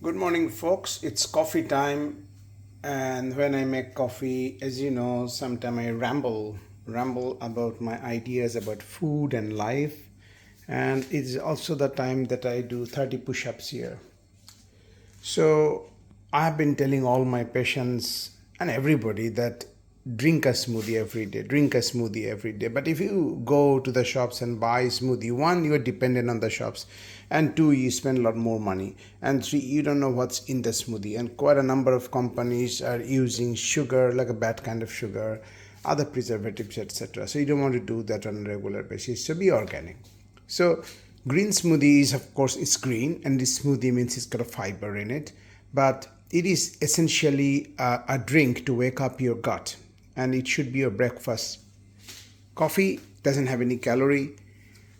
Good morning, folks. It's coffee time, and when I make coffee, as you know, sometimes I ramble about my ideas about food and life, and it's also the time that I do 30 push-ups here. So I have been telling all my patients and everybody that drink a smoothie every day, drink a smoothie every day. But if you go to the shops and buy smoothie, one, you are dependent on the shops, and two, you spend a lot more money, and three, you don't know what's in the smoothie. And quite a number of companies are using sugar, like a bad kind of sugar, other preservatives, etc. So you don't want to do that on a regular basis. So be organic. So green smoothie is, of course, it's green, and this smoothie means it's got a fiber in it, but it is essentially a drink to wake up your gut, and it should be your breakfast. Coffee doesn't have any calorie.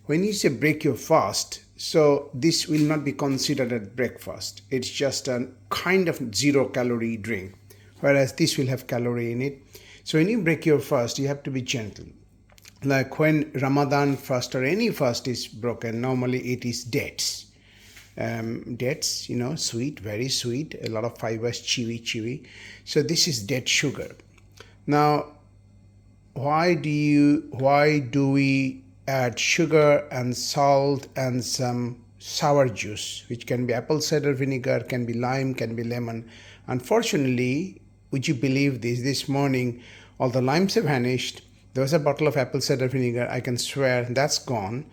When you say break your fast, so this will not be considered as breakfast. It's just a kind of zero calorie drink, whereas this will have calorie in it. So when you break your fast, you have to be gentle. Like when Ramadan fast or any fast is broken, normally it is dates. Dates, sweet, very sweet, a lot of fibers, chewy. So this is date sugar. Now, why do we add sugar and salt and some sour juice, which can be apple cider vinegar, can be lime, can be lemon? Unfortunately, would you believe this morning all the limes have vanished. There was a bottle of apple cider vinegar, I can swear that's gone.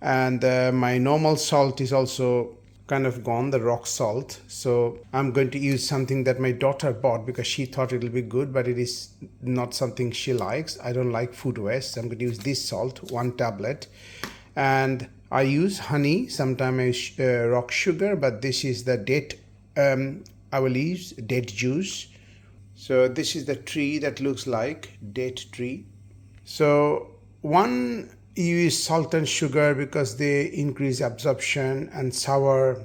And my normal salt is also kind of gone, the rock salt. So I'm going to use something that my daughter bought because she thought it'll be good, but it is not something she likes. I don't like food waste. So I'm going to use this salt, 1 tablet. And I use honey, sometimes rock sugar, but this is the date. I will use date juice. So this is the tree that looks like date tree. So one, you use salt and sugar because they increase absorption, and sour,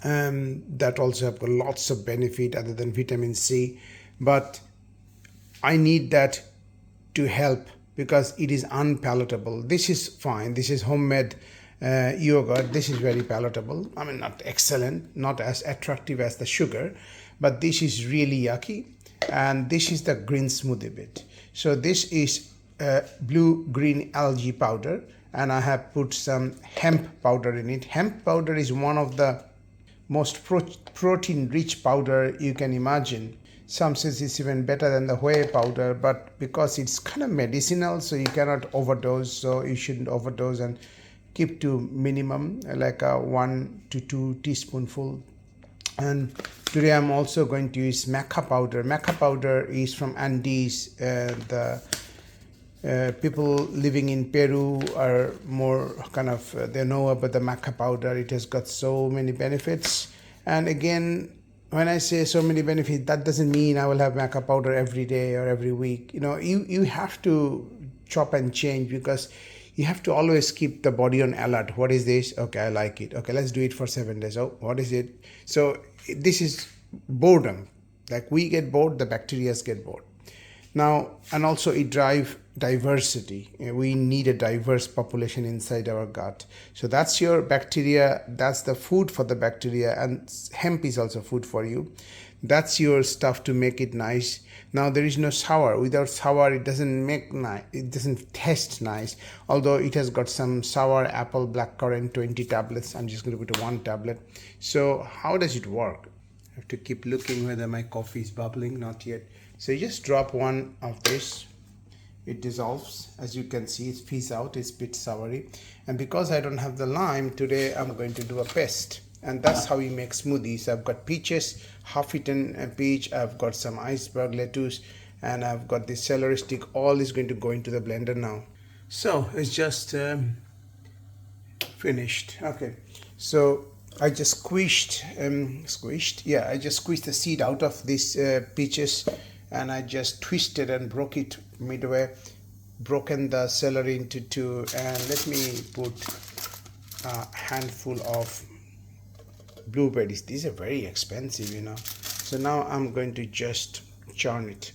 that also have got lots of benefit other than vitamin C. But I need that to help because it is unpalatable. This is fine. This is homemade yogurt. This is very palatable. I mean, not excellent, not as attractive as the sugar, but this is really yucky. And this is the green smoothie bit. So this is blue-green algae powder, and I have put some hemp powder in it. Hemp powder is one of the most protein-rich powder you can imagine. Some says it's even better than the whey powder, but because it's kind of medicinal, so you cannot overdose. So you shouldn't overdose and keep to minimum, like a 1 to 2 teaspoonful. And today I'm also going to use maca powder. Maca powder is from Andes. The people living in Peru are more kind of, they know about the maca powder. It has got so many benefits. And again, when I say so many benefits, that doesn't mean I will have maca powder every day or every week. You have to chop and change because you have to always keep the body on alert. What is this? Okay, I like it. Okay, let's do it for 7 days. Oh, what is it? So this is boredom. Like we get bored, the bacteria get bored. Now, and also it drives diversity. We need a diverse population inside our gut. So that's your bacteria. That's the food for the bacteria, and hemp is also food for you. That's your stuff to make it nice. Now there is no sour. Without sour, it doesn't make nice. It doesn't taste nice. Although it has got some sour apple blackcurrant 20 tablets. I'm just going to put 1 tablet. So how does it work? I have to keep looking whether my coffee is bubbling. Not yet. So you just drop one of this. It dissolves. As you can see, it fizzes out. It's a bit soury. And because I don't have the lime, today I'm going to do a paste. And that's how you make smoothies. I've got peaches, half-eaten peach. I've got some iceberg lettuce, and I've got this celery stick. All is going to go into the blender now. So it's just finished. Okay. So I just squished. I just squeezed the seed out of these peaches, and I just twisted and broke it midway, broken the celery into two, and let me put a handful of blueberries. These are very expensive. So now I'm going to just churn it.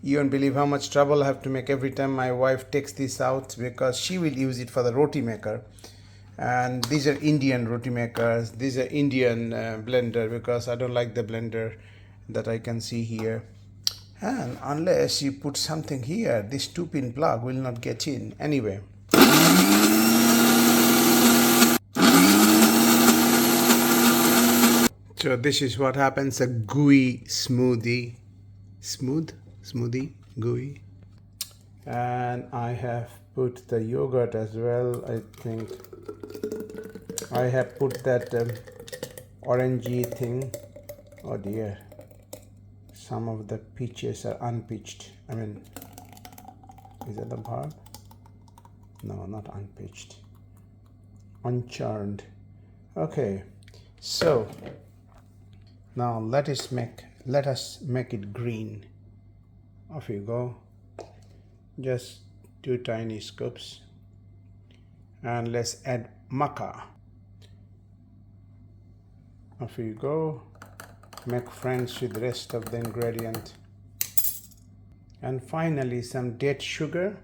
You won't believe how much trouble I have to make every time my wife takes this out because she will use it for the roti maker. And these are Indian roti makers. These are Indian blender, because I don't like the blender that I can see here. And unless you put something here, this 2-pin plug will not get in. Anyway, so this is what happens, a gooey smoothie. Smoothie, gooey. And I have put the yogurt as well. I think I have put that orangey thing. Oh dear, some of the peaches are unpitched. I mean, is that the verb? No, not unpitched, unchurned. Okay, so now let us make it green. Off you go. Just 2 tiny scoops. And let's add maca. Off you go. Make friends with the rest of the ingredient. And finally, some date sugar.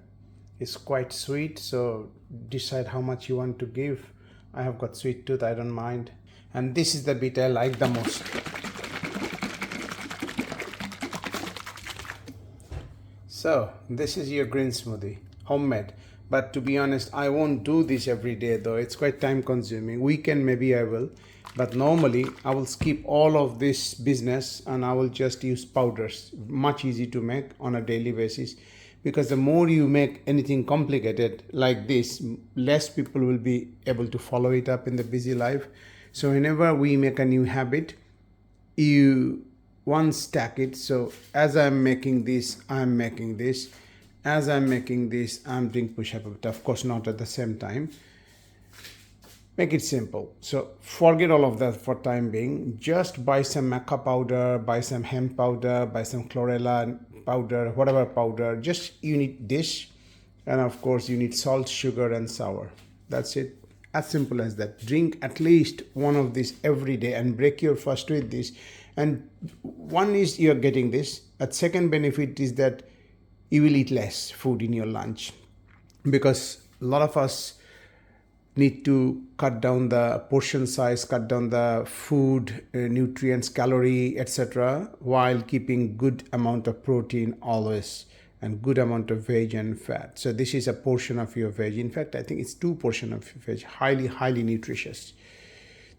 It's quite sweet, so decide how much you want to give. I have got sweet tooth, I don't mind. And this is the bit I like the most. So this is your green smoothie, homemade. But to be honest, I won't do this every day though. It's quite time consuming. Weekend maybe I will. But normally I will skip all of this business and I will just use powders. Much easy to make on a daily basis. Because the more you make anything complicated like this, less people will be able to follow it up in the busy life. So whenever we make a new habit, you stack it. So as I'm making this, I'm making this. As I'm making this, I'm doing push-up, but of course not at the same time. Make it simple. So forget all of that for time being. Just buy some maca powder, buy some hemp powder, buy some chlorella powder, whatever powder. Just you need this, and of course you need salt, sugar, and sour. That's it. As simple as that. Drink at least one of these every day and break your fast with this. And one is you're getting this. A second benefit is that you will eat less food in your lunch, because a lot of us need to cut down the portion size, cut down the food, nutrients, calorie, etc., while keeping good amount of protein always and good amount of veg and fat. So this is a portion of your veg. In fact, I think it's 2 portions of your veg, highly nutritious.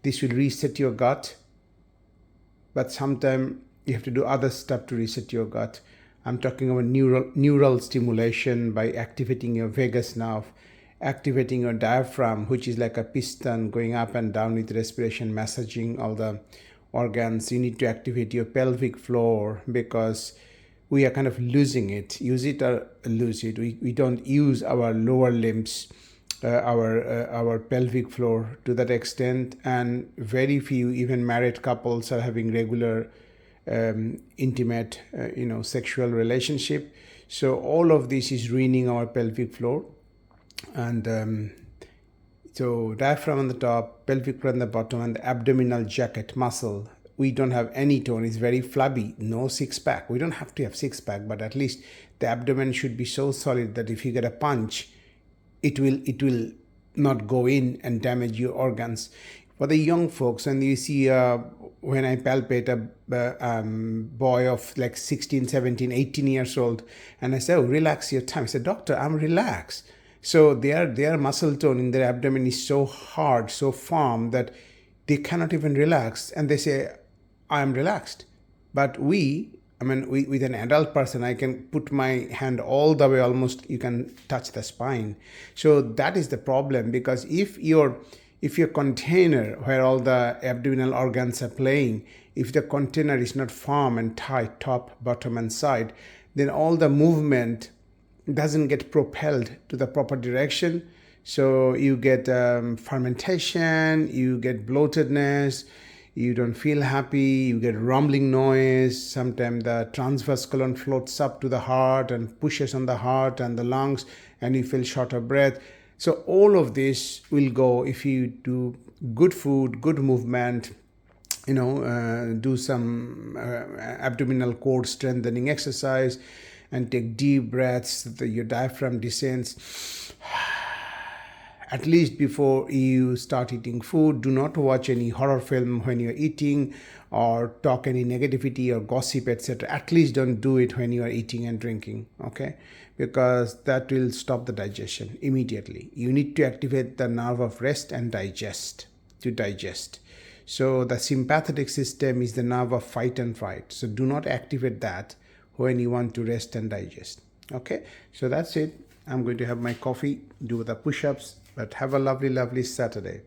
This will reset your gut, but sometimes you have to do other stuff to reset your gut. I'm talking about neural stimulation by activating your vagus nerve, activating your diaphragm, which is like a piston going up and down with respiration, massaging all the organs. You need to activate your pelvic floor, because we are kind of losing it. Use it or lose it. We don't use our lower limbs, our pelvic floor to that extent, and very few, even married couples, are having regular intimate sexual relationship. So all of this is ruining our pelvic floor. And so diaphragm on the top, pelvic floor on the bottom, and the abdominal jacket muscle, we don't have any tone. It's very flabby. No six-pack. We don't have to have six-pack, but at least the abdomen should be so solid that if you get a punch, it will not go in and damage your organs. For the young folks, and you see when I palpate a boy of like 16, 17, 18 years old, and I say, oh, relax your tummy. I say, doctor, I'm relaxed. So their muscle tone in their abdomen is so hard, so firm that they cannot even relax. And they say, I'm relaxed. But with an adult person, I can put my hand all the way, almost you can touch the spine. So that is the problem, because if your container where all the abdominal organs are playing, if the container is not firm and tight, top, bottom, and side, then all the movement doesn't get propelled to the proper direction. So you get fermentation, you get bloatedness, you don't feel happy, you get rumbling noise. Sometimes the transverse colon floats up to the heart and pushes on the heart and the lungs, and you feel short of breath. So all of this will go if you do good food, good movement, do some abdominal cord strengthening exercise, and take deep breaths so that your diaphragm descends, At least before you start eating food, do not watch any horror film when you're eating, or talk any negativity or gossip, etc. At least don't do it when you are eating and drinking, okay? Because that will stop the digestion immediately. You need to activate the nerve of rest and digest, to digest. So the sympathetic system is the nerve of fight and fight. So do not activate that when you want to rest and digest. Okay, so that's it. I'm going to have my coffee, do the push-ups, but have a lovely, lovely Saturday.